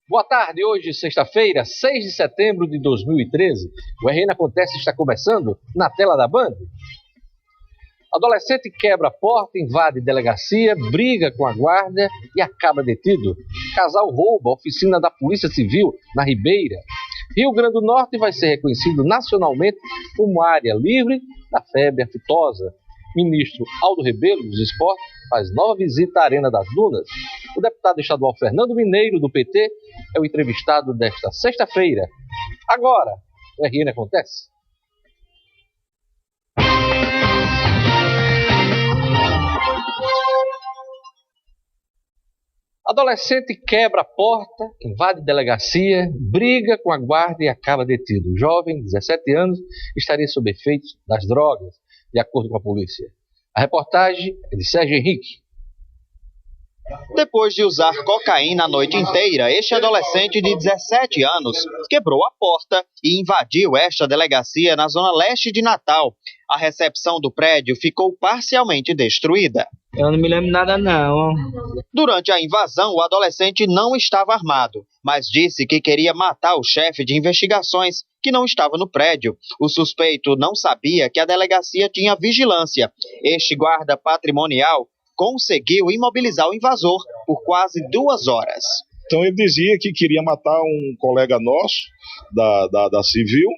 Boa tarde, hoje, sexta-feira, 6 de setembro de 2013. O RN Acontece está começando na tela da Band. Adolescente quebra a porta, invade delegacia, briga com a guarda e acaba detido. Casal rouba a oficina da Polícia Civil na Ribeira. Rio Grande do Norte vai ser reconhecido nacionalmente como área livre da febre aftosa. Ministro Aldo Rebelo dos Esportes faz nova visita à Arena das Dunas. O deputado estadual Fernando Mineiro, do PT, é o entrevistado desta sexta-feira. Agora, o RN Acontece. Adolescente quebra a porta, invade delegacia, briga com a guarda e acaba detido. O jovem, 17 anos, estaria sob efeitos das drogas, de acordo com a polícia. A reportagem é de Sérgio Henrique. Depois de usar cocaína a noite inteira, este adolescente de 17 anos quebrou a porta e invadiu esta delegacia na zona leste de Natal. A recepção do prédio ficou parcialmente destruída. Eu não me lembro nada, não. Durante a invasão, o adolescente não estava armado, mas disse que queria matar o chefe de investigações, que não estava no prédio. O suspeito não sabia que a delegacia tinha vigilância. Este guarda patrimonial conseguiu imobilizar o invasor por quase 2 horas. Então ele dizia que queria matar um colega nosso da Civil,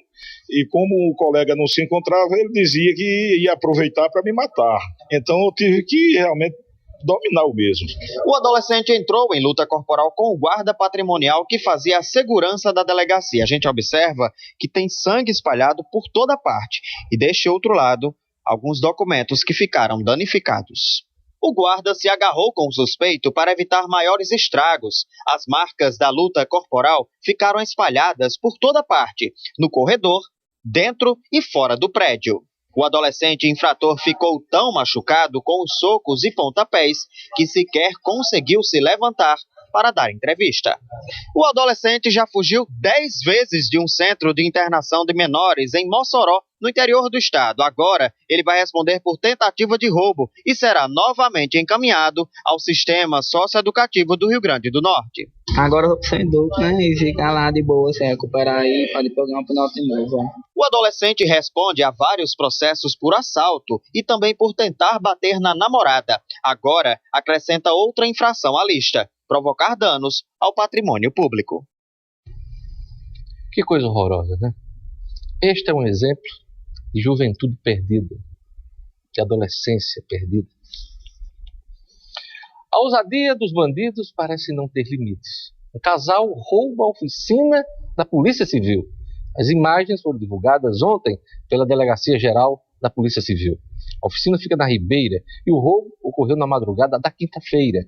e como o colega não se encontrava, ele dizia que ia aproveitar para me matar. Então eu tive que realmente dominar o mesmo. O adolescente entrou em luta corporal com o guarda patrimonial que fazia a segurança da delegacia. A gente observa que tem sangue espalhado por toda parte e, deste outro lado, alguns documentos que ficaram danificados. O guarda se agarrou com o suspeito para evitar maiores estragos. As marcas da luta corporal ficaram espalhadas por toda parte, no corredor, dentro e fora do prédio. O adolescente infrator ficou tão machucado com os socos e pontapés que sequer conseguiu se levantar para dar entrevista. O adolescente já fugiu 10 vezes de um centro de internação de menores em Mossoró, no interior do estado. Agora, ele vai responder por tentativa de roubo e será novamente encaminhado ao sistema socioeducativo do Rio Grande do Norte. Agora eu vou pro Senduc, né? E ficar lá de boa, se recuperar aí, para depois ganhar um penalti de novo. Ó. O adolescente responde a vários processos por assalto e também por tentar bater na namorada. Agora, acrescenta outra infração à lista: provocar danos ao patrimônio público. Que coisa horrorosa, né? Este é um exemplo de juventude perdida, de adolescência perdida. A ousadia dos bandidos parece não ter limites. Um casal rouba a oficina da Polícia Civil. As imagens foram divulgadas ontem pela Delegacia Geral da Polícia Civil. A oficina fica na Ribeira e o roubo ocorreu na madrugada da quinta-feira.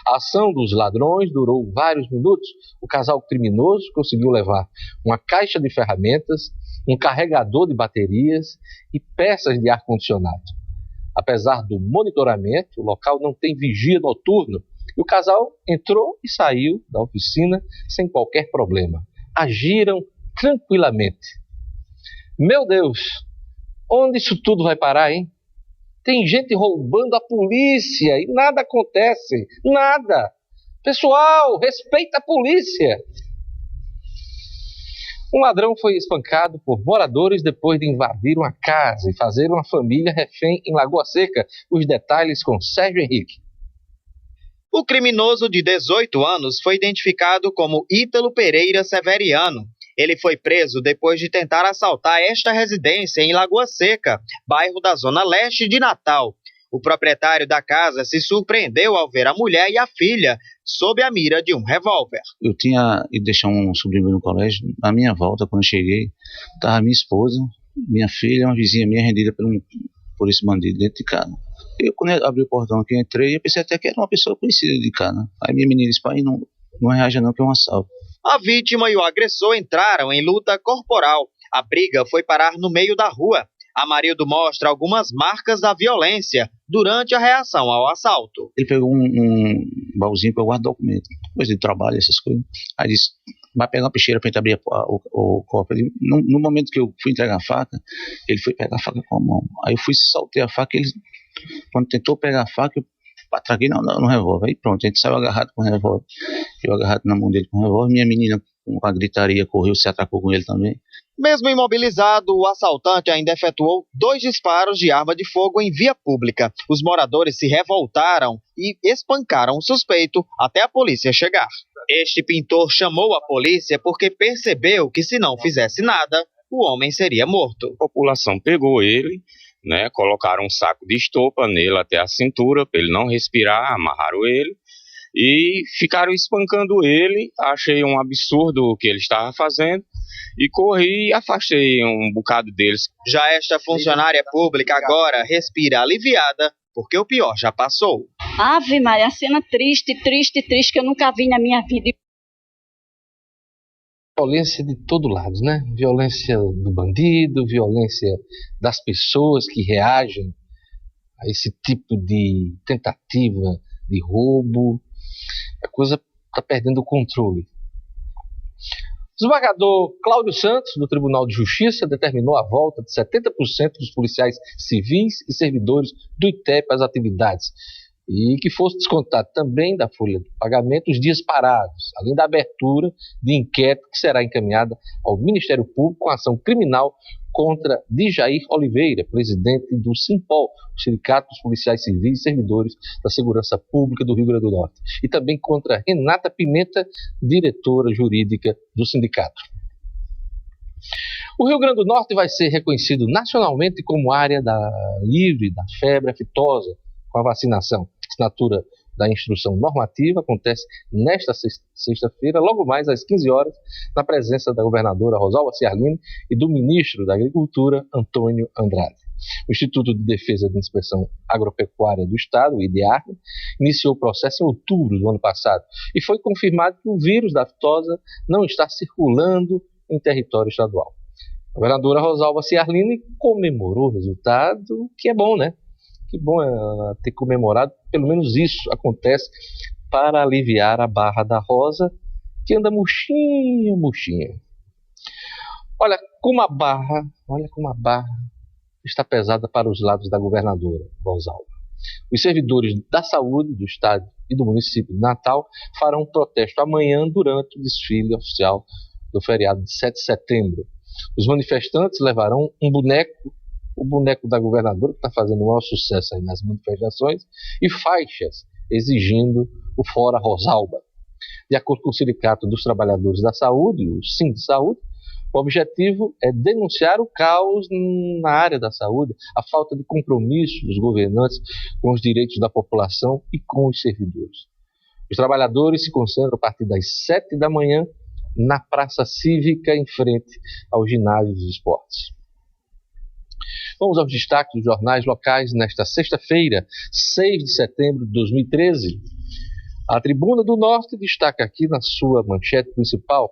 A ação dos ladrões durou vários minutos. O casal criminoso conseguiu levar uma caixa de ferramentas, um carregador de baterias e peças de ar-condicionado. Apesar do monitoramento, o local não tem vigia noturno e o casal entrou e saiu da oficina sem qualquer problema. Agiram tranquilamente. Meu Deus, onde isso tudo vai parar, hein? Tem gente roubando a polícia e nada acontece, nada. Pessoal, respeita a polícia. Um ladrão foi espancado por moradores depois de invadir uma casa e fazer uma família refém em Lagoa Seca. Os detalhes com Sérgio Henrique. O criminoso de 18 anos foi identificado como Ítalo Pereira Severiano. Ele foi preso depois de tentar assaltar esta residência em Lagoa Seca, bairro da zona leste de Natal. O proprietário da casa se surpreendeu ao ver a mulher e a filha sob a mira de um revólver. Eu tinha ido deixar um sobrinho no colégio. Na minha volta, quando eu cheguei, estava minha esposa, minha filha, uma vizinha minha rendida por esse bandido dentro de casa. Eu, quando eu abri o portão aqui, entrei, eu pensei até que era uma pessoa conhecida de casa. Aí minha menina disse: pai, não reaja não, que é um assalto. A vítima e o agressor entraram em luta corporal. A briga foi parar no meio da rua. Amarildo mostra algumas marcas da violência durante a reação ao assalto. Ele pegou um baúzinho para eu guardar documento, coisa de trabalho, essas coisas. Aí disse: vai pegar uma peixeira para gente abrir o copo. No momento que eu fui entregar a faca, ele foi pegar a faca com a mão. Aí eu fui, soltei a faca e ele Quando tentou pegar a faca, eu atraquei no revólver. Aí pronto, a gente saiu agarrado com o revólver. Eu agarrado na mão dele com o revólver. Minha menina, com a gritaria, correu, se atracou com ele também. Mesmo imobilizado, o assaltante ainda efetuou 2 disparos de arma de fogo em via pública. Os moradores se revoltaram e espancaram o suspeito até a polícia chegar. Este pintor chamou a polícia porque percebeu que se não fizesse nada, o homem seria morto. A população pegou ele, né, colocaram um saco de estopa nele até a cintura para ele não respirar, amarraram ele e ficaram espancando ele. Achei um absurdo o que ele estava fazendo e corri e afastei um bocado deles. Já esta funcionária pública agora respira aliviada porque o pior já passou. Ave Maria, cena triste, que eu nunca vi na minha vida. Violência de todo lado, né? Violência do bandido, violência das pessoas que reagem a esse tipo de tentativa de roubo. A coisa está perdendo o controle. O desembargador Cláudio Santos, do Tribunal de Justiça, determinou a volta de 70% dos policiais civis e servidores do ITEP às atividades e que fosse descontado também da folha de pagamento os dias parados, além da abertura de inquérito que será encaminhada ao Ministério Público com ação criminal contra Djair Oliveira, presidente do Simpol, o Sindicato dos Policiais Civis e Servidores da Segurança Pública do Rio Grande do Norte, e também contra Renata Pimenta, diretora jurídica do sindicato. O Rio Grande do Norte vai ser reconhecido nacionalmente como área livre da febre aftosa com a vacinação. A assinatura da instrução normativa acontece nesta sexta-feira, logo mais às 15 horas, na presença da governadora Rosalba Ciarline e do ministro da Agricultura, Antônio Andrade. O Instituto de Defesa de Inspeção Agropecuária do Estado, o IDEAR, iniciou o processo em outubro do ano passado e foi confirmado que o vírus da aftosa não está circulando em território estadual. A governadora Rosalba Ciarline comemorou o resultado, que é bom, né? Que bom ela ter comemorado, pelo menos isso acontece para aliviar a barra da Rosa, que anda murchinha. Olha como a barra está pesada para os lados da governadora Rosalba. Os servidores da saúde do estado e do município de Natal farão um protesto amanhã durante o desfile oficial do feriado de 7 de setembro. Os manifestantes levarão o boneco da governadora, que está fazendo o maior sucesso aí nas manifestações, e faixas exigindo o Fora Rosalba. De acordo com o Sindicato dos Trabalhadores da Saúde, o Sindsaúde, o objetivo é denunciar o caos na área da saúde, a falta de compromisso dos governantes com os direitos da população e com os servidores. Os trabalhadores se concentram a partir das 7 da manhã na Praça Cívica, em frente ao Ginásio dos Esportes. Vamos aos destaques dos jornais locais nesta sexta-feira, 6 de setembro de 2013. A Tribuna do Norte destaca aqui na sua manchete principal: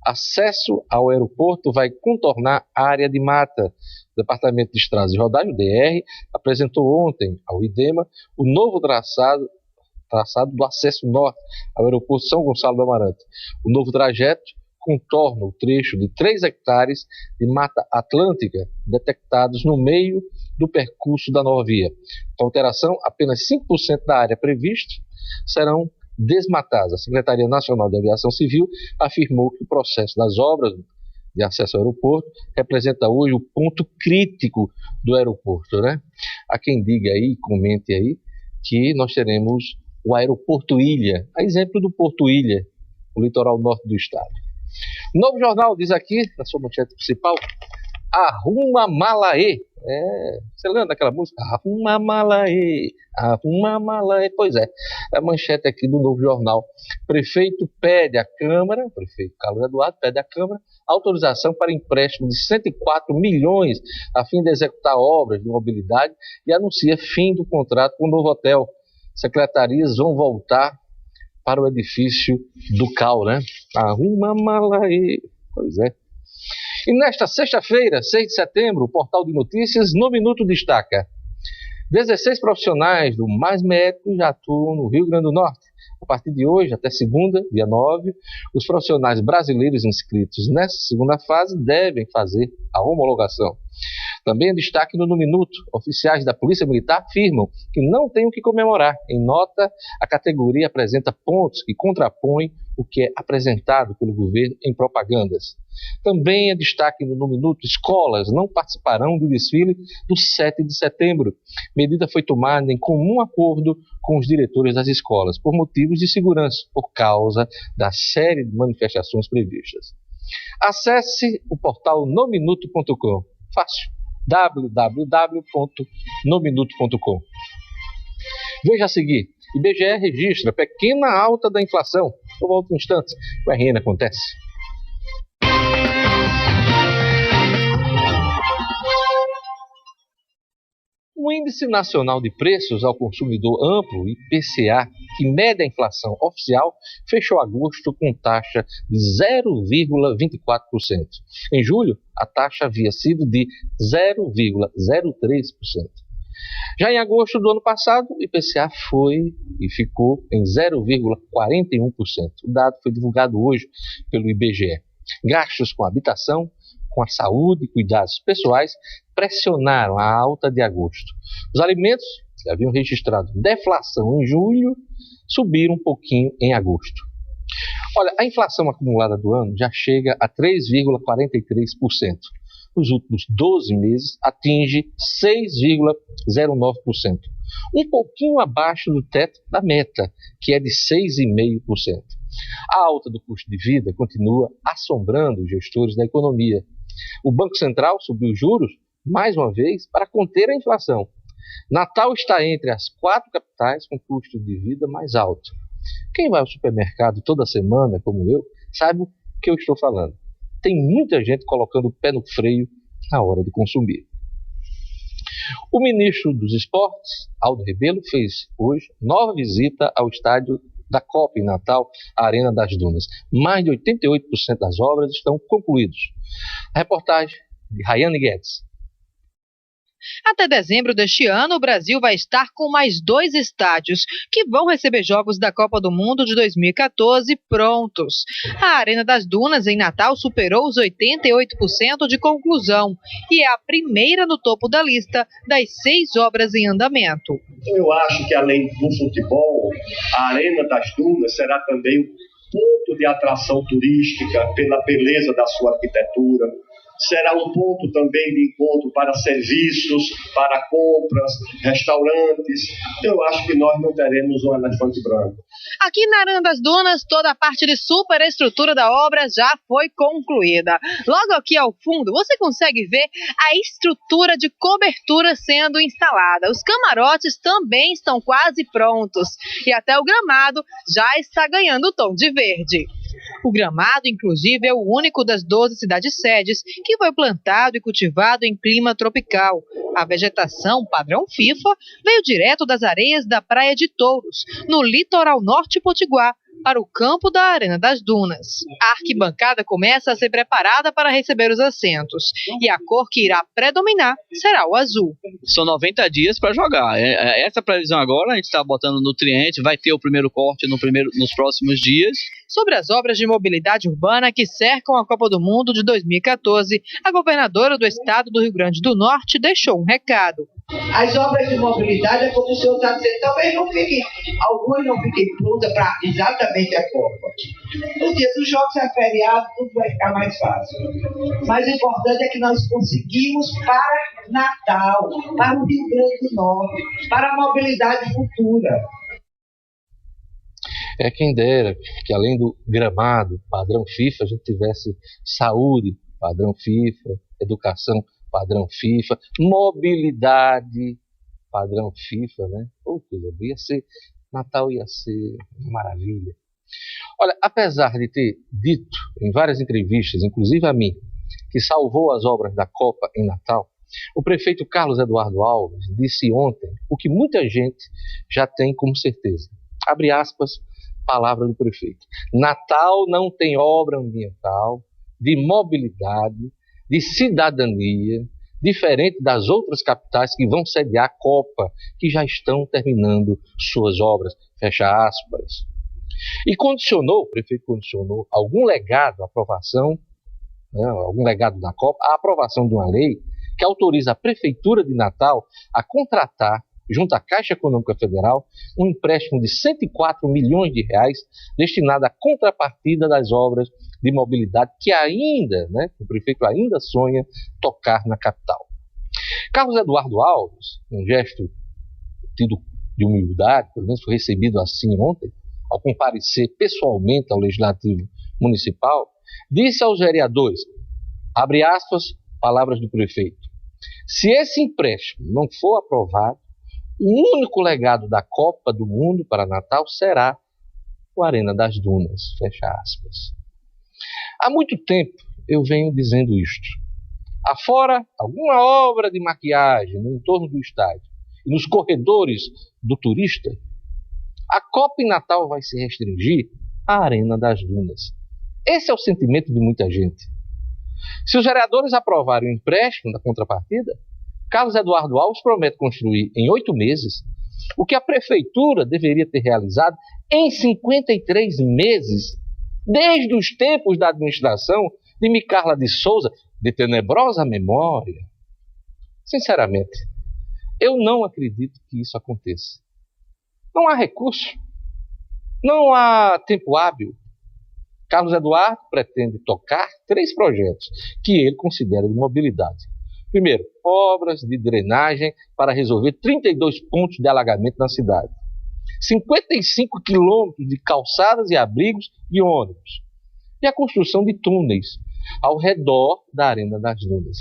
acesso ao aeroporto vai contornar a área de mata. O Departamento de Estradas e Rodagem, o DR, apresentou ontem ao IDEMA o novo traçado do acesso norte ao aeroporto São Gonçalo do Amarante. O novo trajeto contorna o trecho de 3 hectares de Mata Atlântica detectados no meio do percurso da nova via. Com alteração, apenas 5% da área prevista serão desmatadas. A Secretaria Nacional de Aviação Civil afirmou que o processo das obras de acesso ao aeroporto representa hoje o ponto crítico do aeroporto, né? Há quem diga aí, comente aí, que nós teremos o aeroporto Ilha, a exemplo do Porto Ilha, o litoral norte do estado. O Novo Jornal diz aqui, na sua manchete principal, arruma malaê. Você lembra daquela música? Arruma malaê, arruma malaê. Pois é, a manchete aqui do Novo Jornal. Prefeito Carlos Eduardo pede à Câmara autorização para empréstimo de 104 milhões a fim de executar obras de mobilidade e anuncia fim do contrato com o novo hotel. Secretarias vão voltar para o edifício do CAU, né? Arruma malaê. Pois é. E nesta sexta-feira, 6 de setembro, o Portal de Notícias no Minuto destaca: 16 profissionais do Mais Médico já atuam no Rio Grande do Norte. A partir de hoje, até segunda, dia 9, os profissionais brasileiros inscritos nessa segunda fase devem fazer a homologação. Também é destaque no Minuto. Oficiais da Polícia Militar afirmam que não tem o que comemorar. Em nota, a categoria apresenta pontos que contrapõem o que é apresentado pelo governo em propagandas. Também é destaque no Minuto. Escolas não participarão do desfile do 7 de setembro. Medida foi tomada em comum acordo com os diretores das escolas, por motivos de segurança, por causa da série de manifestações previstas. Acesse o portal nominuto.com. Fácil. www.nominuto.com. Veja a seguir. IBGE registra pequena alta da inflação. Eu volto um instante. O RN acontece. O Índice Nacional de Preços ao Consumidor Amplo, IPCA, que mede a inflação oficial, fechou agosto com taxa de 0,24%. Em julho, a taxa havia sido de 0,03%. Já em agosto do ano passado, o IPCA foi e ficou em 0,41%. O dado foi divulgado hoje pelo IBGE. Gastos com habitação, com a saúde e cuidados pessoais pressionaram a alta de agosto. Os alimentos, que haviam registrado deflação em julho, subiram um pouquinho em agosto. Olha, a inflação acumulada do ano já chega a 3,43%. Nos últimos 12 meses, atinge 6,09%. Um pouquinho abaixo do teto da meta, que é de 6,5%. A alta do custo de vida continua assombrando os gestores da economia. O Banco Central subiu os juros, mais uma vez, para conter a inflação. Natal está entre as 4 capitais com custo de vida mais alto. Quem vai ao supermercado toda semana, como eu, sabe o que eu estou falando. Tem muita gente colocando o pé no freio na hora de consumir. O ministro dos Esportes, Aldo Rebelo, fez hoje nova visita ao estádio da Copa em Natal, a Arena das Dunas. Mais de 88% das obras estão concluídas. A reportagem de Rayane Guedes. Até dezembro deste ano, o Brasil vai estar com mais 2 estádios que vão receber jogos da Copa do Mundo de 2014 prontos. A Arena das Dunas, em Natal, superou os 88% de conclusão e é a primeira no topo da lista das 6 obras em andamento. Eu acho que, além do futebol, a Arena das Dunas será também um ponto de atração turística pela beleza da sua arquitetura. Será um ponto também de encontro para serviços, para compras, restaurantes. Eu acho que nós não teremos um elefante branco. Aqui na Arena das Dunas, toda a parte de superestrutura da obra já foi concluída. Logo aqui ao fundo, você consegue ver a estrutura de cobertura sendo instalada. Os camarotes também estão quase prontos e até o gramado já está ganhando o tom de verde. O gramado, inclusive, é o único das 12 cidades-sedes que foi plantado e cultivado em clima tropical. A vegetação padrão FIFA veio direto das areias da Praia de Touros, no litoral norte potiguar, para o campo da Arena das Dunas. A arquibancada começa a ser preparada para receber os assentos e a cor que irá predominar será o azul. São 90 dias para jogar. Essa previsão agora, a gente está botando nutriente, vai ter o primeiro corte nos próximos dias. Sobre as obras de mobilidade urbana que cercam a Copa do Mundo de 2014, a governadora do estado do Rio Grande do Norte deixou um recado. As obras de mobilidade, como o senhor está dizendo, talvez algumas não fiquem prontas para exatamente a Copa. No dia dos jogos, é feriado, tudo vai ficar mais fácil. Mas o importante é que nós conseguimos para Natal, para o Rio Grande do Norte, para a mobilidade futura. É quem dera que, além do gramado padrão FIFA, a gente tivesse saúde padrão FIFA, educação padrão FIFA, mobilidade padrão FIFA, né? Natal ia ser uma maravilha. Olha, apesar de ter dito em várias entrevistas, inclusive a mim, que salvou as obras da Copa em Natal, o prefeito Carlos Eduardo Alves disse ontem o que muita gente já tem como certeza. Abre aspas, palavra do prefeito. Natal não tem obra ambiental, de mobilidade, de cidadania, diferente das outras capitais que vão sediar a Copa, que já estão terminando suas obras, fecha aspas. E o prefeito condicionou algum legado, aprovação, algum legado da Copa, a aprovação de uma lei que autoriza a Prefeitura de Natal a contratar, junto à Caixa Econômica Federal, um empréstimo de R$ 104 milhões destinado à contrapartida das obras de mobilidade que o prefeito ainda sonha tocar na capital. Carlos Eduardo Alves, um gesto tido de humildade, pelo menos foi recebido assim ontem, ao comparecer pessoalmente ao Legislativo Municipal, disse aos vereadores, abre aspas, palavras do prefeito, se esse empréstimo não for aprovado, o único legado da Copa do Mundo para Natal será o Arena das Dunas, fecha aspas. Há muito tempo eu venho dizendo isto. Afora alguma obra de maquiagem no entorno do estádio e nos corredores do turista, a Copa em Natal vai se restringir à Arena das Dunas. Esse é o sentimento de muita gente. Se os vereadores aprovarem o empréstimo da contrapartida, Carlos Eduardo Alves promete construir em 8 meses o que a Prefeitura deveria ter realizado em 53 meses, desde os tempos da administração de Micarla de Souza, de tenebrosa memória. Sinceramente, eu não acredito que isso aconteça. Não há recurso, não há tempo hábil. Carlos Eduardo pretende tocar 3 projetos que ele considera de mobilidade. Primeiro, obras de drenagem para resolver 32 pontos de alagamento na cidade. 55 quilômetros de calçadas e abrigos de ônibus. E a construção de túneis ao redor da Arena das Dunas.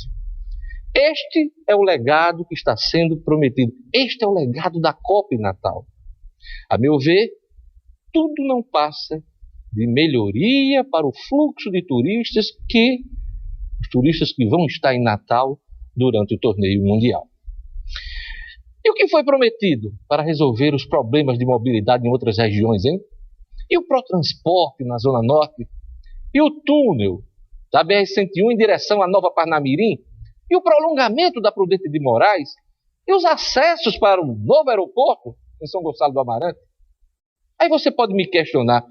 Este é o legado que está sendo prometido. Este é o legado da Copa em Natal. A meu ver, tudo não passa de melhoria para o fluxo de turistas os turistas que vão estar em Natal durante o torneio mundial. E o que foi prometido para resolver os problemas de mobilidade em outras regiões, hein? E o Protransporte na Zona Norte? E o túnel da BR-101 em direção à Nova Parnamirim? E o prolongamento da Prudente de Moraes? E os acessos para o novo aeroporto em São Gonçalo do Amarante? Aí você pode me questionar,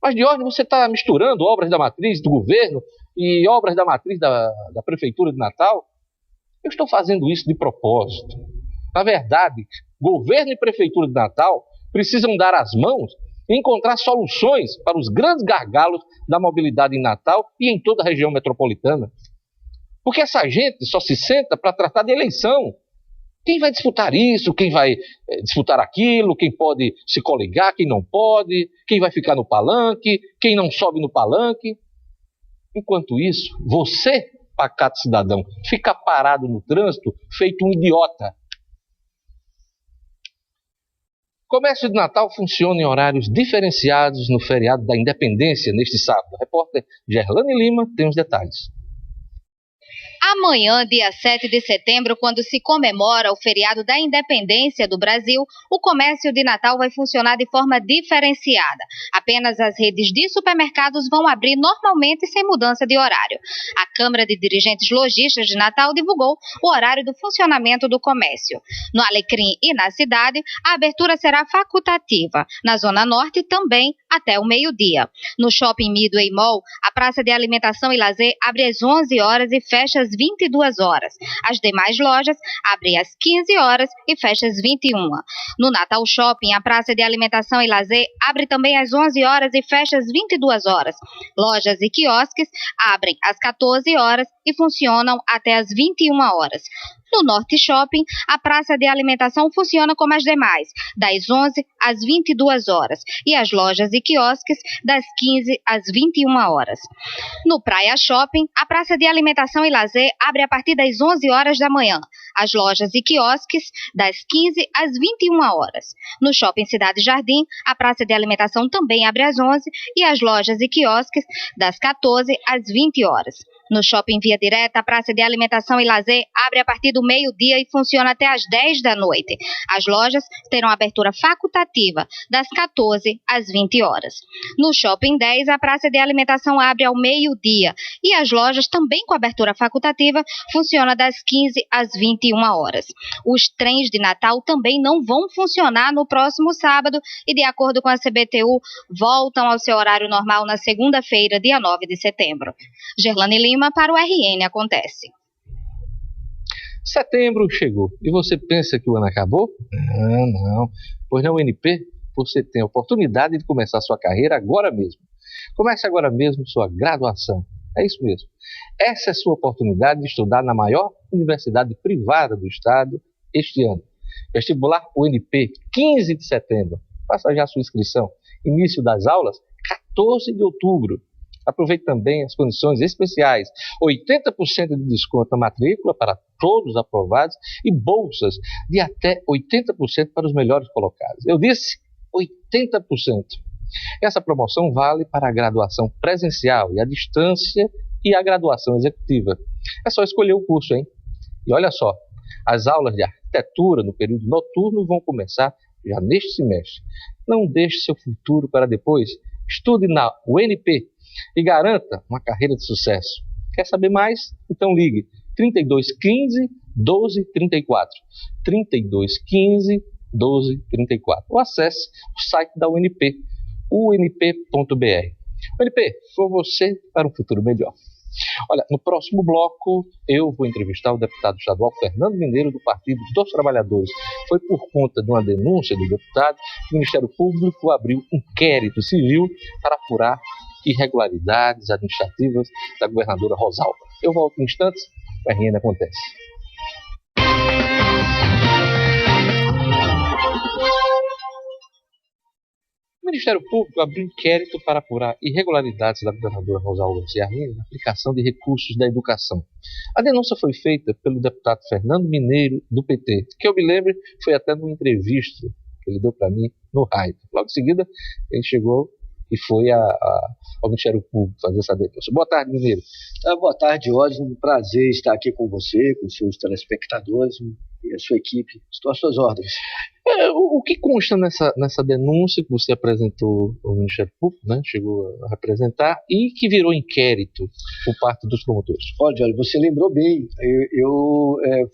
mas Diógenes, você está misturando obras da matriz do governo e obras da matriz da Prefeitura de Natal? Eu estou fazendo isso de propósito. Na verdade, governo e Prefeitura de Natal precisam dar as mãos e encontrar soluções para os grandes gargalos da mobilidade em Natal e em toda a região metropolitana. Porque essa gente só se senta para tratar de eleição. Quem vai disputar isso, quem vai disputar aquilo, quem pode se coligar, quem não pode, quem vai ficar no palanque, quem não sobe no palanque. Enquanto isso, você, pacato cidadão, fica parado no trânsito feito um idiota. O comércio de Natal funciona em horários diferenciados no feriado da Independência neste sábado. A repórter Gerlane Lima tem os detalhes. Amanhã, dia 7 de setembro, quando se comemora o feriado da Independência do Brasil, o comércio de Natal vai funcionar de forma diferenciada. Apenas as redes de supermercados vão abrir normalmente sem mudança de horário. A Câmara de Dirigentes Lojistas de Natal divulgou o horário do funcionamento do comércio. No Alecrim e na cidade, a abertura será facultativa. Na Zona Norte, também até o meio-dia. No Shopping Midway Mall, a Praça de Alimentação e Lazer abre às 11 horas e fecha às 22 horas. As demais lojas abrem às 15 horas e fecham às 21. No Natal Shopping, a Praça de Alimentação e Lazer abre também às 11 horas e fecha às 22 horas. Lojas e quiosques abrem às 14 horas e funcionam até às 21 horas. No Norte Shopping, a praça de alimentação funciona como as demais, das 11 às 22 horas, e as lojas e quiosques das 15 às 21 horas. No Praia Shopping, a praça de alimentação e lazer abre a partir das 11 horas da manhã, as lojas e quiosques das 15 às 21 horas. No Shopping Cidade Jardim, a praça de alimentação também abre às 11 e as lojas e quiosques das 14 às 20 horas. No Shopping Via Direta, a praça de alimentação e lazer abre a partir do meio-dia e funciona até às 10 da noite. As lojas terão abertura facultativa das 14 às 20 horas. No Shopping 10, a praça de alimentação abre ao meio-dia e as lojas, também com abertura facultativa, funcionam das 15 às 21 horas. Os trens de Natal também não vão funcionar no próximo sábado e, de acordo com a CBTU, voltam ao seu horário normal na segunda-feira, dia 9 de setembro. Gerlane Lima para o RN Acontece. Setembro chegou e você pensa que o ano acabou? Não. Pois na UNP você tem a oportunidade de começar sua carreira agora mesmo. Comece agora mesmo sua graduação. É isso mesmo. Essa é a sua oportunidade de estudar na maior universidade privada do estado este ano. Vestibular UNP, 15 de setembro. Faça já a sua inscrição. Início das aulas, 14 de outubro. Aproveite também as condições especiais. 80% de desconto na matrícula para todos os aprovados e bolsas de até 80% para os melhores colocados. Eu disse 80%. Essa promoção vale para a graduação presencial e à distância e a graduação executiva. É só escolher o curso, hein? E olha só, as aulas de arquitetura no período noturno vão começar já neste semestre. Não deixe seu futuro para depois. Estude na UNP e garanta uma carreira de sucesso. Quer saber mais? Então ligue 3215 1234. 3215 1234. Ou acesse o site da UNP, unp.br. UNP, com você para um futuro melhor. Olha, no próximo bloco eu vou entrevistar o deputado estadual Fernando Mineiro do Partido dos Trabalhadores. Foi por conta de uma denúncia do deputado que o Ministério Público abriu um inquérito civil para apurar irregularidades administrativas da governadora Rosalba. Eu volto em instantes, o RN acontece. O Ministério Público abriu inquérito para apurar irregularidades da governadora Rosalba Ciarline na aplicação de recursos da educação. A denúncia foi feita pelo deputado Fernando Mineiro, do PT, que eu me lembro foi até numa entrevista que ele deu para mim no rádio. Logo em seguida, ele chegou e foi ao Ministério Público fazer essa denúncia. Boa tarde, Mineiro. Boa tarde, Jorge. Um prazer estar aqui com você, com seus telespectadores e a sua equipe. Estou às suas ordens. O que consta nessa denúncia que você apresentou ao Ministério Público, né? Chegou a representar, e que virou inquérito por parte dos promotores? Olha, você lembrou bem.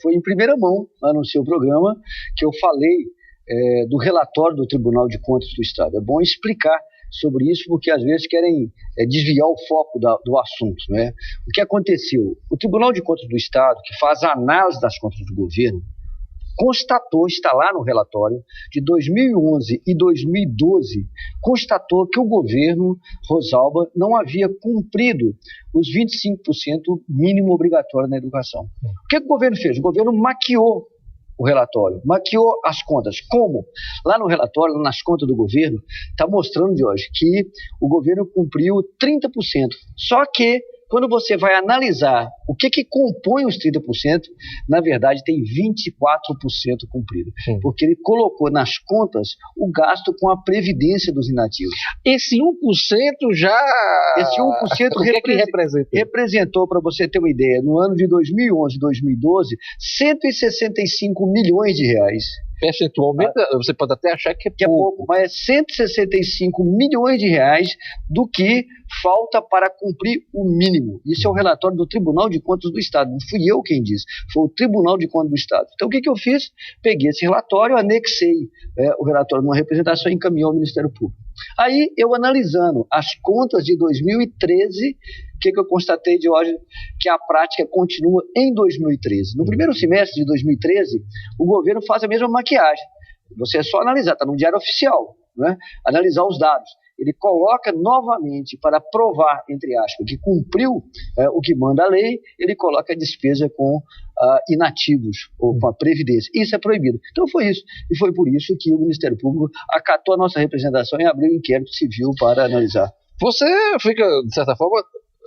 Foi em primeira mão lá no seu programa que eu falei do relatório do Tribunal de Contas do Estado. É bom explicar sobre isso, porque às vezes querem desviar o foco do assunto, né? O que aconteceu? O Tribunal de Contas do Estado, que faz a análise das contas do governo, constatou, está lá no relatório, de 2011 e 2012, constatou que o governo Rosalba não havia cumprido os 25% mínimo obrigatório na educação. O que o governo fez? O governo maquiou o relatório, maquiou as contas. Como? Lá no relatório, nas contas do governo, está mostrando, de hoje, que o governo cumpriu 30%. Só que, quando você vai analisar o que compõe os 30%, na verdade tem 24% cumprido. Porque ele colocou nas contas o gasto com a previdência dos inativos. Esse 1% já... Esse 1% representou, para você ter uma ideia, no ano de 2011 e 2012, 165 milhões de reais. Percentualmente, você pode até achar que é pouco, mas é 165 milhões de reais do que falta para cumprir o mínimo. Isso é o relatório do Tribunal de Contas do Estado. Não fui eu quem disse, foi o Tribunal de Contas do Estado. Então, o que eu fiz? Peguei esse relatório, anexei o relatório numa representação e encaminhei ao Ministério Público. Aí, eu analisando as contas de 2013, o que eu constatei de hoje? Que a prática continua em 2013. No primeiro semestre de 2013, o governo faz a mesma maquiagem. Você é só analisar, está no Diário Oficial, né? Analisar os dados. Ele coloca novamente para provar, entre aspas, que cumpriu o que manda a lei, ele coloca a despesa com inativos ou com a previdência. Isso é proibido. Então foi isso. E foi por isso que o Ministério Público acatou a nossa representação e abriu um inquérito civil para analisar. Você fica, de certa forma,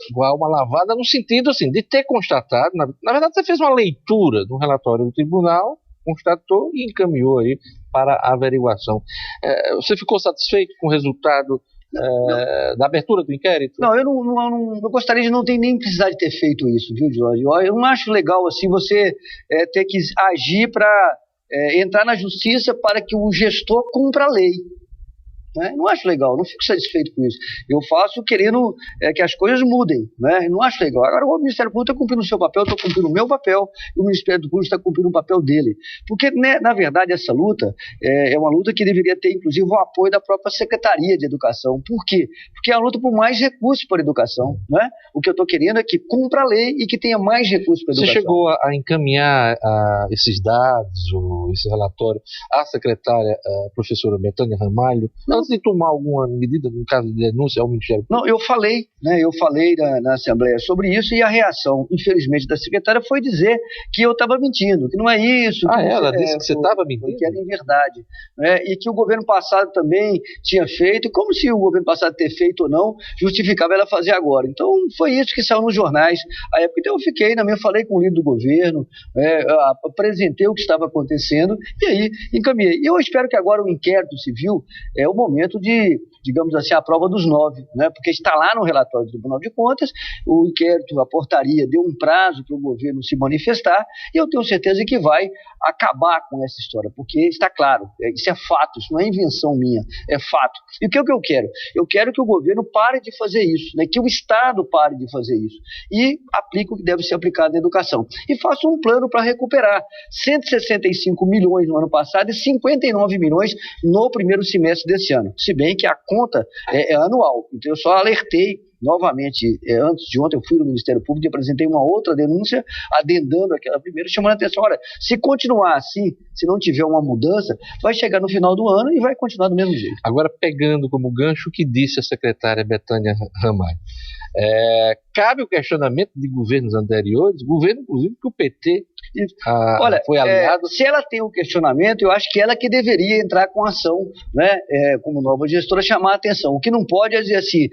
igual uma lavada no sentido assim, de ter constatado, na verdade você fez uma leitura do relatório do tribunal, constatou e encaminhou aí para a averiguação. Você ficou satisfeito com o resultado da abertura do inquérito? Não, eu gostaria de não ter nem precisar de ter feito isso, viu, Jorge? Eu não acho legal assim você ter que agir para entrar na justiça para que o gestor cumpra a lei. né? Não acho legal, não fico satisfeito com isso. Eu faço querendo que as coisas mudem, né? Não acho legal. Agora o Ministério Público está cumprindo o seu papel, eu estou cumprindo o meu papel, e o Ministério Público está cumprindo o papel dele. Porque, né, na verdade, essa luta é uma luta que deveria ter, inclusive, o apoio da própria Secretaria de Educação. Por quê? Porque é a luta por mais recursos para a educação, né? O que eu estou querendo é que cumpra a lei e que tenha mais recursos para a educação. Você chegou a encaminhar esses dados, ou esse relatório, à secretária, a professora Betânia Ramalho, antes de tomar alguma medida, no caso de denúncia ao Ministério Público? Não, eu falei na Assembleia sobre isso, e a reação, infelizmente, da secretária foi dizer que eu estava mentindo, que não é isso. Ela disse que você estava mentindo? Que era inverdade, né? E que o governo passado também tinha feito, como se o governo passado ter feito ou não, justificava ela fazer agora. Então, foi isso que saiu nos jornais. À época, então, eu fiquei, falei com o líder do governo, apresentei o que estava acontecendo, e aí encaminhei. E eu espero que agora o inquérito civil é o momento de, digamos assim, a prova dos 9, né? Porque está lá no relatório do Tribunal de Contas, o inquérito, a portaria deu um prazo para o governo se manifestar, e eu tenho certeza que vai acabar com essa história, porque está claro, isso é fato, isso não é invenção minha, é fato. E o que eu quero? Eu quero que o governo pare de fazer isso, né? Que o Estado pare de fazer isso, e aplique o que deve ser aplicado na educação. E faça um plano para recuperar 165 milhões no ano passado e 59 milhões no primeiro semestre desse ano, se bem que a conta é anual. Então eu só alertei novamente, antes de ontem eu fui no Ministério Público e apresentei uma outra denúncia, adendando aquela primeira, chamando a atenção, olha, se continuar assim, se não tiver uma mudança, vai chegar no final do ano e vai continuar do mesmo jeito. Agora, pegando como gancho o que disse a secretária Betânia Ramalho, cabe o questionamento de governos anteriores, governo inclusive que o PT foi aliado. Se ela tem um questionamento, eu acho que ela que deveria entrar com ação, né, como nova gestora, chamar a atenção. O que não pode é dizer assim,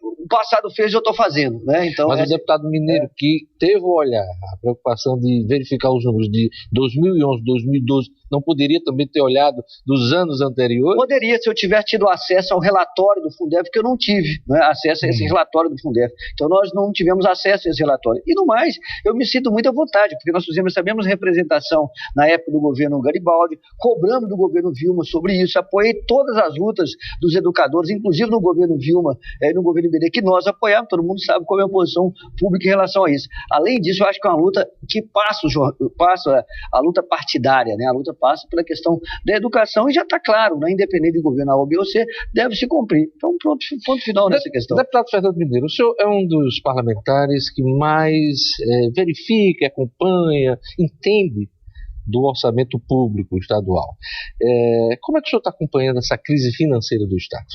o passado fez, eu estou fazendo, né? Então, mas o deputado Mineiro, que teve o olhar, a preocupação de verificar os números de 2011, 2012, não poderia também ter olhado dos anos anteriores? Poderia, se eu tivesse tido acesso ao relatório do Fundef, que eu não tive, né, acesso a esse relatório do Fundef. Então nós não tivemos acesso a esse relatório. E no mais, eu me sinto muito à vontade, porque nós recebemos representação na época do governo Garibaldi, cobramos do governo Vilma sobre isso, apoiei todas as lutas dos educadores, inclusive no governo Vilma e no governo BD, que nós apoiamos, todo mundo sabe qual é a posição pública em relação a isso. Além disso, eu acho que é uma luta que passa a luta partidária, né? A luta passa pela questão da educação e já está claro, né? Independente de governo A ou B ou C, deve se cumprir. Então, pronto, ponto final nessa questão. Deputado Fernando Mineiro, o senhor é um dos parlamentares que mais verifica, acompanha, entende do orçamento público estadual. Como é que o senhor está acompanhando essa crise financeira do Estado?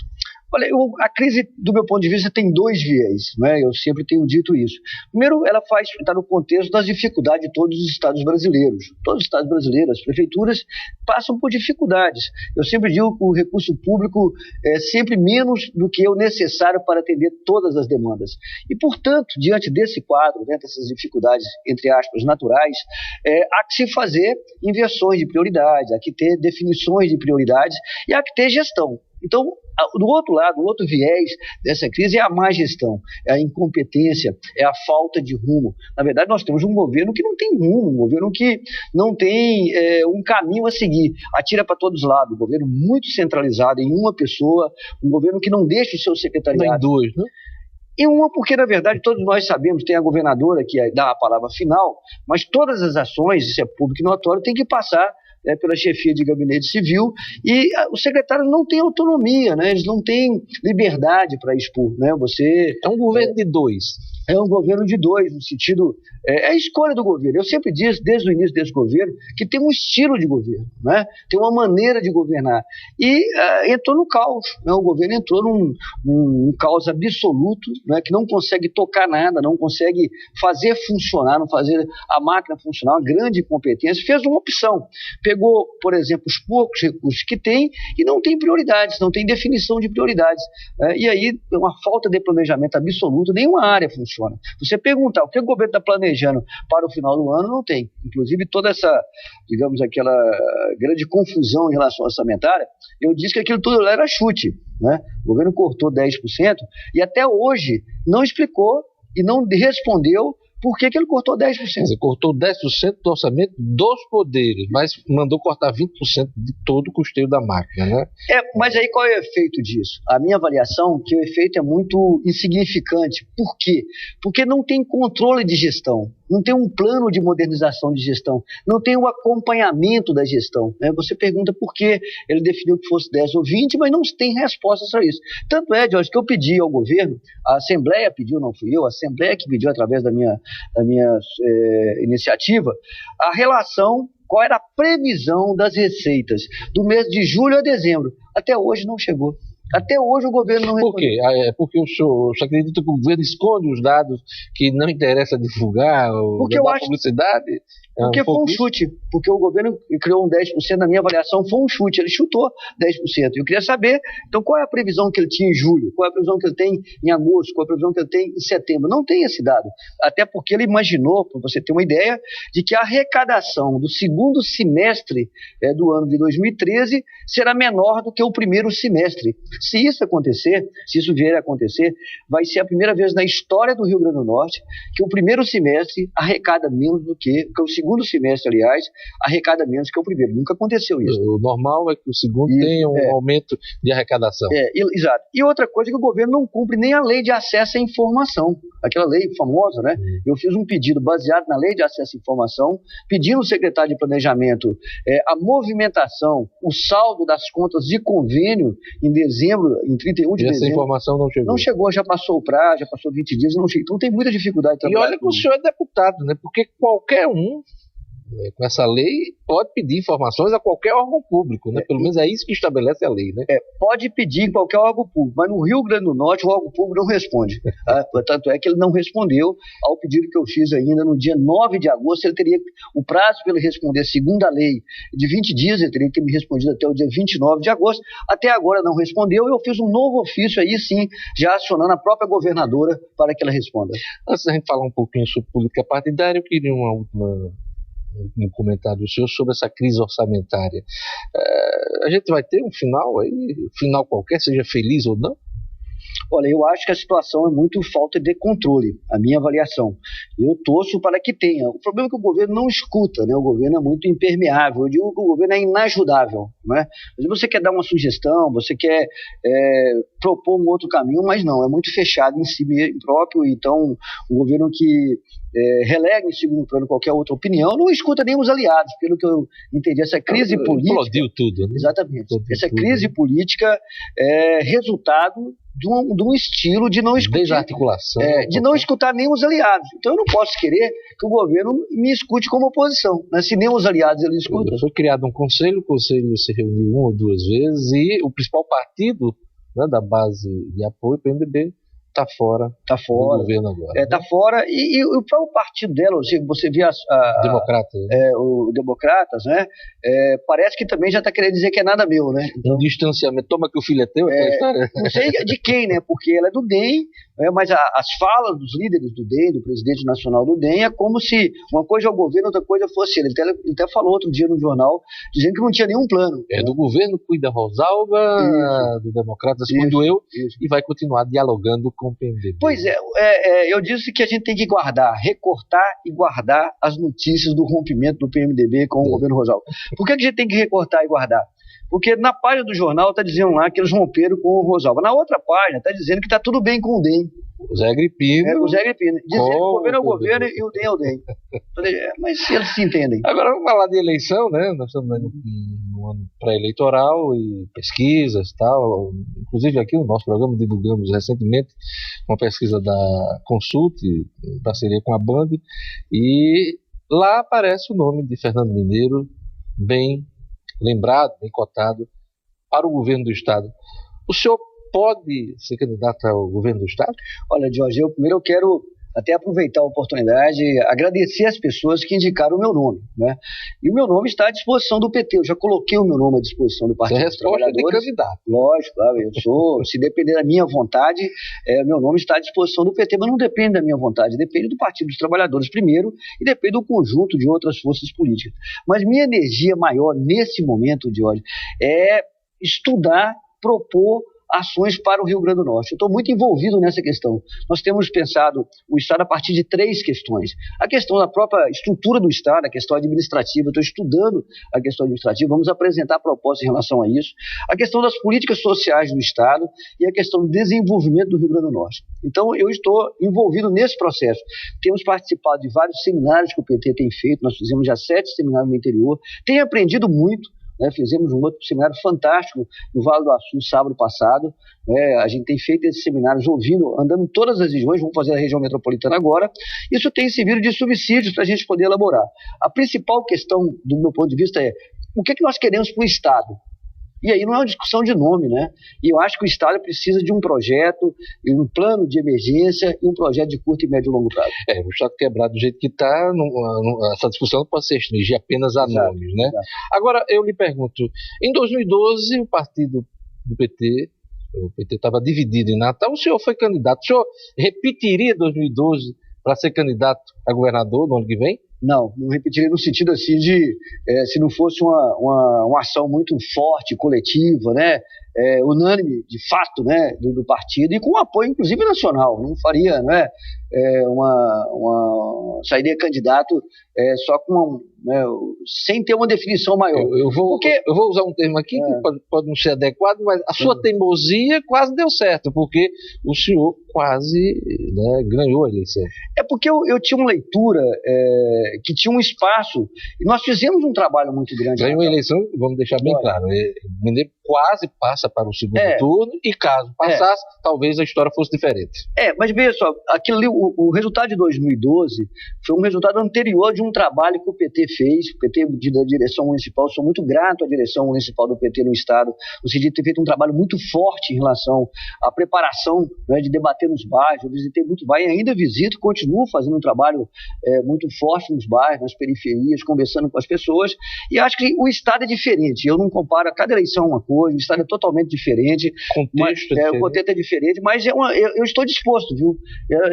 Olha, a crise, do meu ponto de vista, tem dois viés, né? Eu sempre tenho dito isso. Primeiro, ela está no contexto das dificuldades de todos os estados brasileiros. Todos os estados brasileiros, as prefeituras, passam por dificuldades. Eu sempre digo que o recurso público é sempre menos do que o necessário para atender todas as demandas. E, portanto, diante desse quadro, né, dessas dificuldades, entre aspas, naturais, há que se fazer inversões de prioridades, há que ter definições de prioridades e há que ter gestão. Então, do outro lado, o outro viés dessa crise é a má gestão, é a incompetência, é a falta de rumo. Na verdade, nós temos um governo que não tem rumo, um governo que não tem um caminho a seguir, atira para todos os lados, um governo muito centralizado em uma pessoa, um governo que não deixa o seu secretariado. Tem dois, né? E uma porque, na verdade, todos nós sabemos, tem a governadora que dá a palavra final, mas todas as ações, isso é público e notório, tem que passar pela chefia de gabinete civil, e os secretários não têm autonomia, né? Eles não têm liberdade para expor, né? É um governo de dois. É um governo de dois, no sentido... É a escolha do governo. Eu sempre disse, desde o início desse governo, que tem um estilo de governo, né? Tem uma maneira de governar. E entrou no caos, né? O governo entrou num caos absoluto, né? Que não consegue tocar nada, não consegue fazer funcionar, não fazer a máquina funcionar, uma grande incompetência. Fez uma opção. Pegou, por exemplo, os poucos recursos que tem e não tem prioridades, não tem definição de prioridades. E aí, é uma falta de planejamento absoluto, nenhuma área funciona. Você perguntar o que o governo está planejando para o final do ano, não tem. Inclusive, toda essa, digamos, aquela grande confusão em relação à orçamentária, eu disse que aquilo tudo era chute, né? O governo cortou 10% e até hoje não explicou e não respondeu Por que ele cortou 10%? Quer dizer, cortou 10% do orçamento dos poderes, mas mandou cortar 20% de todo o custeio da máquina, né? Mas aí qual é o efeito disso? A minha avaliação é que o efeito é muito insignificante. Por quê? Porque não tem controle de gestão, não tem um plano de modernização de gestão, não tem o acompanhamento da gestão, né? Você pergunta por que ele definiu que fosse 10 ou 20, mas não tem respostas para isso. Tanto é, Jorge, que eu pedi ao governo, a Assembleia pediu, não fui eu, a Assembleia que pediu através da minha iniciativa, a relação, qual era a previsão das receitas do mês de julho a dezembro. Até hoje não chegou. Até hoje o governo não respondeu. Por quê? Porque o senhor acredita que o governo esconde os dados que não interessa divulgar, porque eu acho publicidade? Porque foi um chute, porque o governo criou um 10%, na minha avaliação foi um chute, ele chutou 10%. Eu queria saber, então, qual é a previsão que ele tinha em julho, qual é a previsão que ele tem em agosto, qual é a previsão que ele tem em setembro. Não tem esse dado, até porque ele imaginou, para você ter uma ideia, de que a arrecadação do segundo semestre do ano de 2013 será menor do que o primeiro semestre. Se isso acontecer, se isso vier a acontecer, vai ser a primeira vez na história do Rio Grande do Norte que o primeiro semestre arrecada menos do que o segundo semestre, aliás, arrecada menos que o primeiro. Nunca aconteceu isso. O normal é que o segundo tenha um aumento de arrecadação. Exato. E outra coisa é que o governo não cumpre nem a lei de acesso à informação. Aquela lei famosa, né? Eu fiz um pedido baseado na lei de acesso à informação, pedindo ao secretário de Planejamento a movimentação, o saldo das contas de convênio em dezembro, em 31 de dezembro. Essa informação não chegou? Não chegou, já passou o prazo, já passou 20 dias, não chegou. Então tem muita dificuldade de trabalhar. E olha que o senhor é deputado, né? Porque qualquer um, com essa lei, pode pedir informações a qualquer órgão público, né? Pelo menos é isso que estabelece a lei, né? Pode pedir em qualquer órgão público, mas no Rio Grande do Norte o órgão público não responde. Tanto é que ele não respondeu ao pedido que eu fiz ainda no dia 9 de agosto. Ele teria o prazo para ele responder, segundo a lei, de 20 dias, ele teria que ter me respondido até o dia 29 de agosto. Até agora não respondeu. Eu fiz um novo ofício aí sim, já acionando a própria governadora para que ela responda. Antes da gente falar um pouquinho sobre política partidária, eu queria um comentário do senhor sobre essa crise orçamentária. A gente vai ter um final aí, final qualquer, seja feliz ou não? Olha, eu acho que a situação é muito falta de controle, a minha avaliação. Eu torço para que tenha. O problema é que o governo não escuta, né? O governo é muito impermeável. Eu digo que o governo é inajudável, né? Mas você quer dar uma sugestão, você quer propor um outro caminho, mas não, é muito fechado em si próprio. Então, o governo que relega em segundo plano qualquer outra opinião, não escuta nem os aliados, pelo que eu entendi. Essa crise política... Explodiu tudo, né? Exatamente. Essa crise política é resultado de um estilo de não escutar, desarticulação, de não escutar nem os aliados. Então eu não posso querer que o governo me escute como oposição, né? Se nem os aliados ele escuta. Foi criado um conselho, o conselho se reuniu 1 ou 2 vezes e o principal partido, né, da base de apoio, o PMDB, está fora do governo agora. Está fora, e o próprio partido dela, você vê Democratas, o Democratas, né? Parece que também já está querendo dizer que é nada meu, né? Então, um distanciamento, toma que o filho é teu, não sei de quem, né? Porque ela é do DEM, mas as falas dos líderes do DEM, do presidente nacional do DEM, é como se uma coisa é o governo, outra coisa fosse ele. Ele até falou outro dia no jornal, dizendo que não tinha nenhum plano. Do governo cuida Rosalba, do Democratas cuido eu, e vai continuar dialogando com o PMDB. Pois eu disse que a gente tem que recortar e guardar as notícias do rompimento do PMDB com o governo Rosalba. Por que a gente tem que recortar e guardar? Porque na página do jornal está dizendo lá que eles romperam com o Rosalba. Na outra página está dizendo que está tudo bem com o DEM. O Zé Agripino. O Zé Agripino. Dizendo que o governo é o governo e o DEM é o DEM. Mas eles se entendem. Agora vamos falar de eleição, né? Nós estamos no ano pré-eleitoral e pesquisas e tal. Inclusive aqui no nosso programa divulgamos recentemente uma pesquisa da Consult, em parceria com a Band, e lá aparece o nome de Fernando Mineiro bem lembrado, bem cotado para o governo do Estado. O senhor pode ser candidato ao governo do Estado? Olha, Jorge, eu quero até aproveitar a oportunidade e agradecer as pessoas que indicaram o meu nome, né? E o meu nome está à disposição do PT, eu já coloquei o meu nome à disposição do Partido dos Trabalhadores. De candidato. Lógico, eu sou, se depender da minha vontade, meu nome está à disposição do PT, mas não depende da minha vontade, depende do Partido dos Trabalhadores primeiro e depende do conjunto de outras forças políticas. Mas minha energia maior nesse momento, Jorge, é estudar, propor ações para o Rio Grande do Norte. Eu estou muito envolvido nessa questão. Nós temos pensado o Estado a partir de 3 questões. A questão da própria estrutura do Estado, a questão administrativa, eu estou estudando a questão administrativa, vamos apresentar propostas em relação a isso. A questão das políticas sociais do Estado e a questão do desenvolvimento do Rio Grande do Norte. Então, eu estou envolvido nesse processo. Temos participado de vários seminários que o PT tem feito, nós fizemos já 7 seminários no interior, tenho aprendido muito, né? Fizemos um outro seminário fantástico no Vale do Açu, sábado passado, né? A gente tem feito esses seminários andando em todas as regiões, vamos fazer a região metropolitana agora. Isso tem servido de subsídios para a gente poder elaborar. A principal questão, do meu ponto de vista, é o que nós queremos para o Estado? E aí não é uma discussão de nome, né? E eu acho que o Estado precisa de um projeto, e um plano de emergência e um projeto de curto, e médio e longo prazo. O Estado quebrado do jeito que está, essa discussão não pode se restringir apenas a nomes, né? Exato. Agora, eu lhe pergunto, em 2012, o partido do PT, o PT estava dividido em Natal, o senhor foi candidato, o senhor repetiria 2012 para ser candidato a governador no ano que vem? Não repetiria no sentido assim de, se não fosse uma ação muito forte, coletiva, né, unânime, de fato, né, do partido, e com apoio, inclusive, nacional. Não faria, né, sairia candidato só com sem ter uma definição maior. Eu vou usar um termo aqui que pode não ser adequado, mas a sua teimosia quase deu certo, porque o senhor quase, né, ganhou a eleição. É porque eu tinha uma leitura que tinha um espaço, e nós fizemos um trabalho muito grande. Ganhou a eleição, vamos deixar bem claro, o Mineiro quase passa para o segundo turno, e caso passasse, talvez a história fosse diferente. Mas veja só, aquilo ali, o resultado de 2012 foi um resultado anterior de um trabalho que o PT fez, o PT da direção municipal. Sou muito grato à direção municipal do PT no Estado, no sentido de ter feito um trabalho muito forte em relação à preparação, né, de debater nos bairros. Eu visitei muito bairro e ainda visito, continuo fazendo um trabalho muito forte nos bairros, nas periferias, conversando com as pessoas, e acho que o Estado é diferente. Eu não comparo, cada eleição é uma coisa, o Estado é totalmente diferente, o contexto é diferente, mas eu estou disposto, viu?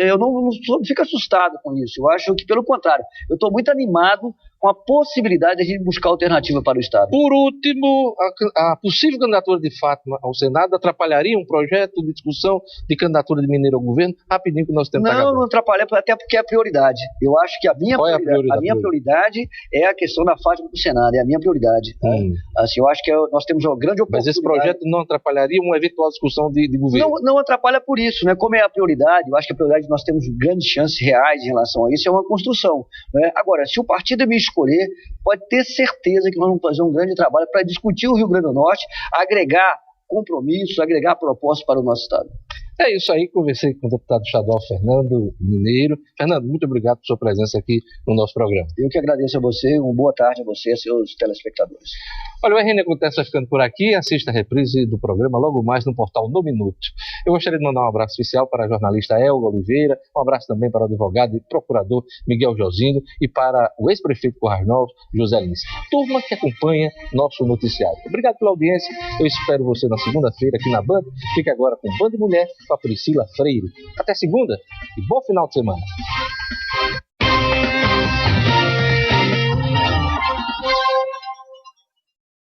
Eu não fico assustado com isso. Eu acho que, pelo contrário, eu estou muito animado com a possibilidade de a gente buscar alternativa para o Estado. Por último, a possível candidatura de Fátima ao Senado atrapalharia um projeto de discussão de candidatura de Mineiro ao governo? Rapidinho que nós temos. Não atrapalha, até porque é a prioridade. Eu acho que a minha prioridade é a questão da Fátima do Senado, é a minha prioridade. Assim, eu acho que nós temos uma grande oportunidade. Mas esse projeto não atrapalharia uma eventual discussão de governo? Não atrapalha por isso, né? Como é a prioridade, eu acho que a prioridade, nós temos grandes chances reais em relação a isso, é uma construção, né? Agora, se o partido me escolher, pode ter certeza que nós vamos fazer um grande trabalho para discutir o Rio Grande do Norte, agregar compromissos, agregar propostas para o nosso Estado. É isso aí, conversei com o deputado estadual Fernando Mineiro. Fernando, muito obrigado por sua presença aqui no nosso programa. Eu que agradeço a você, uma boa tarde a você e a seus telespectadores. Olha, o RN Acontece vai ficando por aqui, assista a reprise do programa logo mais no portal No Minuto. Eu gostaria de mandar um abraço especial para a jornalista Elga Oliveira, um abraço também para o advogado e procurador Miguel Josino e para o ex-prefeito de Currais Novos, José Lins. Turma que acompanha nosso noticiário. Obrigado pela audiência, eu espero você na segunda-feira aqui na Band. Fique agora com Band Mulher, com a Priscila Freire. Até segunda e bom final de semana.